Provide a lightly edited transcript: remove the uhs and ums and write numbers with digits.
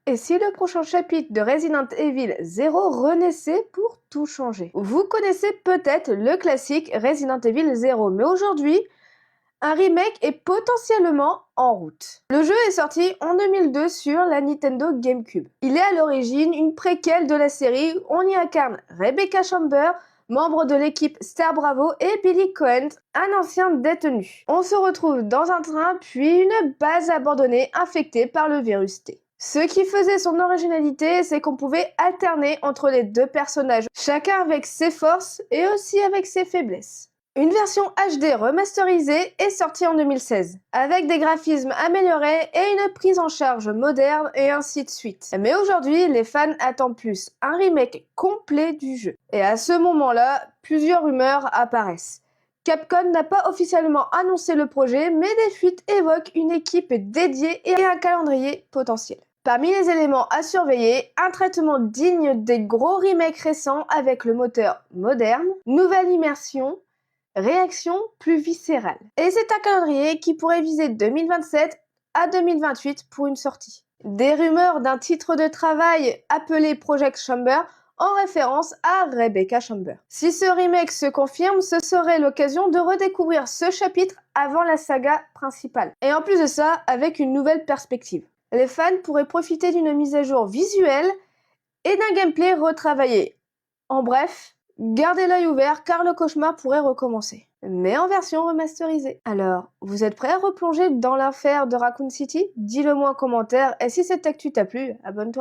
Et si le prochain chapitre de Resident Evil 0 renaissait pour tout changer? Vous connaissez peut-être le classique Resident Evil 0, mais aujourd'hui, un remake est potentiellement en route. Le jeu est sorti en 2002 sur la Nintendo GameCube. Il est à l'origine une préquelle de la série où on y incarne Rebecca Chambers, membre de l'équipe Star Bravo, et Billy Cohen, un ancien détenu. On se retrouve dans un train puis une base abandonnée infectée par le virus T. Ce qui faisait son originalité, c'est qu'on pouvait alterner entre les deux personnages, chacun avec ses forces et aussi avec ses faiblesses. Une version HD remasterisée est sortie en 2016, avec des graphismes améliorés et une prise en charge moderne et ainsi de suite. Mais aujourd'hui, les fans attendent plus un remake complet du jeu. Et à ce moment-là, plusieurs rumeurs apparaissent. Capcom n'a pas officiellement annoncé le projet, mais des fuites évoquent une équipe dédiée et un calendrier potentiel. Parmi les éléments à surveiller, un traitement digne des gros remakes récents avec le moteur moderne, nouvelle immersion, réaction plus viscérale. Et c'est un calendrier qui pourrait viser 2027 à 2028 pour une sortie. Des rumeurs d'un titre de travail appelé Project Chamber en référence à Rebecca Chambers. Si ce remake se confirme, ce serait l'occasion de redécouvrir ce chapitre avant la saga principale. Et en plus de ça, avec une nouvelle perspective. Les fans pourraient profiter d'une mise à jour visuelle et d'un gameplay retravaillé. En bref, gardez l'œil ouvert car le cauchemar pourrait recommencer. Mais en version remasterisée. Alors, vous êtes prêts à replonger dans l'enfer de Raccoon City? Dis-le moi en commentaire et si cette actu t'a plu, abonne-toi.